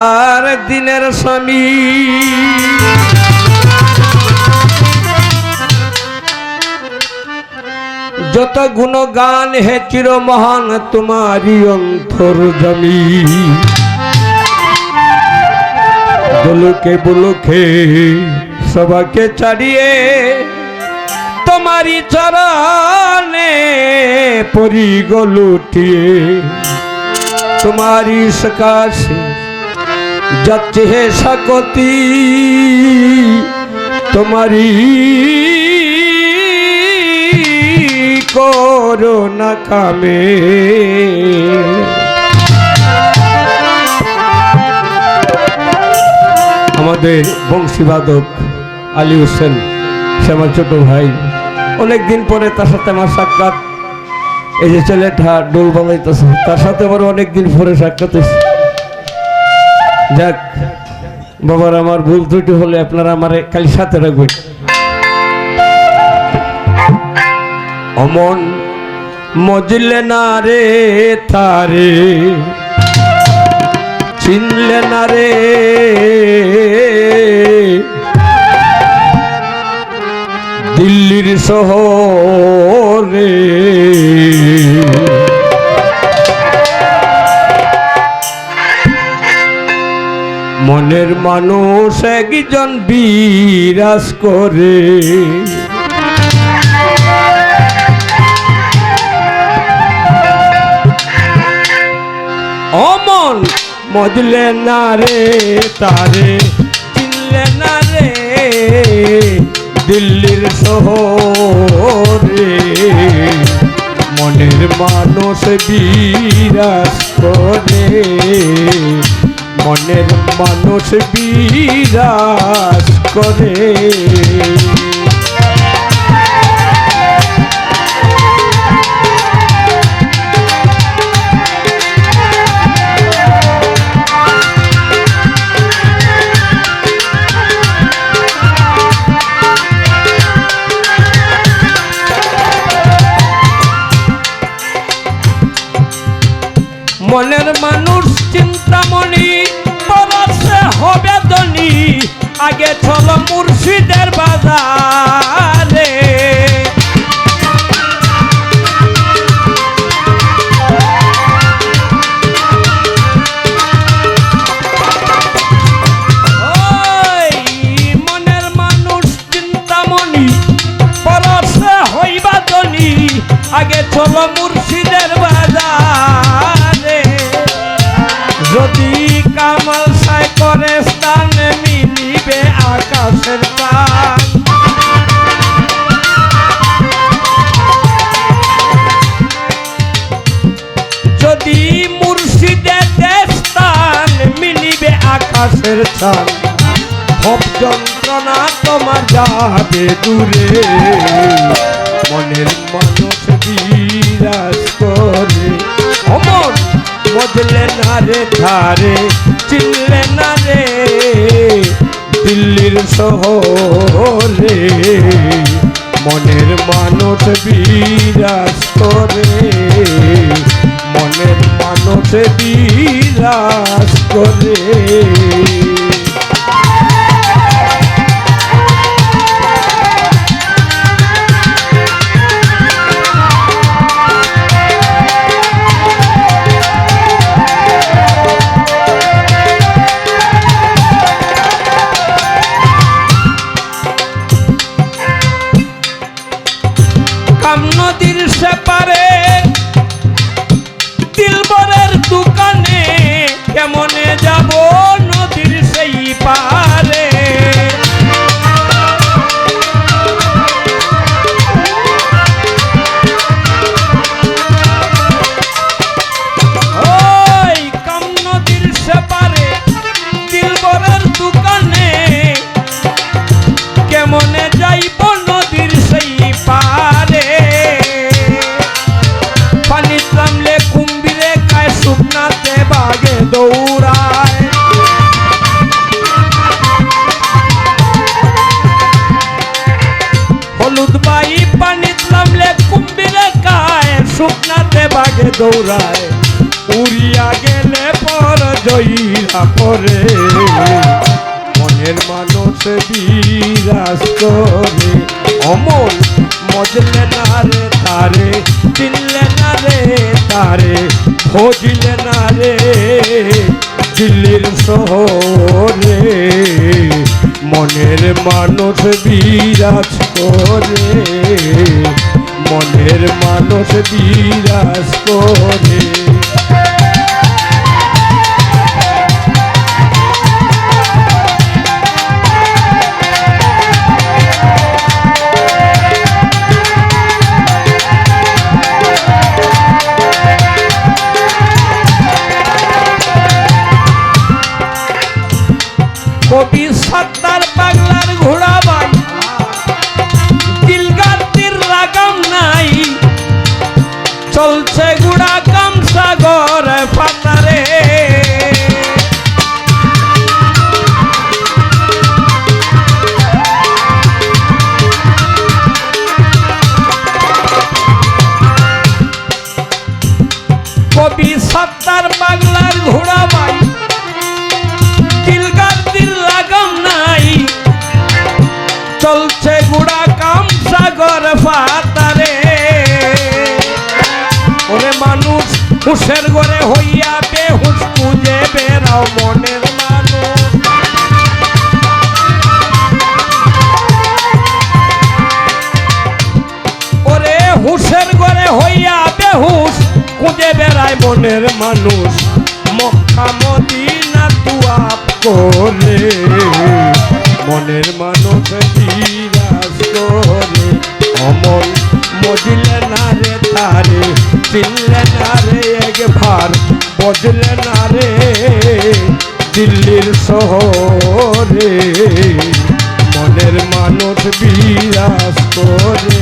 আর দিনের স্বামী যত গুণগান হে চির মহান তোমারি অন্তর জমি বলুকে বলুকে সবাকে ছাড়িয়ে তোমারি চরণে পরি গলুটিয়ে তোমারি সকাশে যাচ্ছে হে সকতি তোমারি করোনা কামে আমাদের বংশীবাদক আলী হোসেন সে আমার ছোট ভাই, অনেকদিন পরে তার সাথে আমার সাক্ষাৎ। এই যে ছেলেটা ডোল বাজাইতেছে তার সাথে আমার অনেকদিন পরে সাক্ষাৎ হয়েছে। যাক বাবার, আমার ভুল ত্রুটি হলে আপনারা আমার খালি সাথে রাখবেন। অমন মজলে না রে তারে চিনলে না রে দিল্লির শহরে মনের মানুষ একজন বিরাজ করে অমন মজলে না রে তারে চিনলে না রে দিল্লির শহরে মনের মানুষ বিরাজ করে মনের মানুষ বিরাজ করে মনের মানুষ চিন্তামণি পরশে হবে ধনী আগে চলো মুর্শিদের বাজারে মনের মানুষ চিন্তামণি পরশে হইবা ধনী আগে চলো মুর্শিদের বাজারে যদি কামাল সাই করে স্থানে মিলিবে আকাশের প্রাণ যদি মুর্শিদের স্থান মিলিবে আকাশের চান ভব যন্ত্রণা তোমার যাবে দূরে মনের মানুষ বিরাজ করে অমর মজলে না রে ধারে চিনলে না রে দিল্লির শহরে মনের মানুষ বিরাজ করে মনের মানুষ বিরাজ করে নদীর সেপারে দিলবরের দোকানে কেমনে যাব নদীর সেই পারে ওই কাম নদীর সেপারে দিলবরের দোকানে কেমনে যাইব নদীর সেই পারে দৌড়ায় হলুদ বাই পানিত নামলে কুম্ভীরে গায়ে শুকনাতে বাগে দৌড়ায় উড়িয়া গেলে পর জয়ীরা পরে মনের মানুষ বিরাজ করে অমল মজলে না রে তারে চিনলে না রে তারে ভজিলে না রে দিল্লির শহরে মনের মানুষ বিরাজ করে মনের মানুষ বিরাজ করে কবি সত্তার পাগলার ঘোড়া ভাই দিলগাতির লাগাম নাই চলছে গুড়া কাম সাগর পাতারে কবি সত্তার পাগলার ঘোড়া ভাই চলছে গুড়া কাম সাগর পাতারে ওরে মানুষ হুশের ঘরে হইয়া বেহুশ খুঁজে বেড়াও মনের মানুষ ওরে হুশের ঘরে হইয়া বেহুশ খুঁজে বেড়ায় মনের মানুষ মক্কা মদিনা তুয়াব করে মনের মানুষ বিরাজ করে অমল মজিলে না রে তারে চিনলে না রে একবার বজলে না রে দিল্লির শহরে মনের মানুষ বিরাজ করে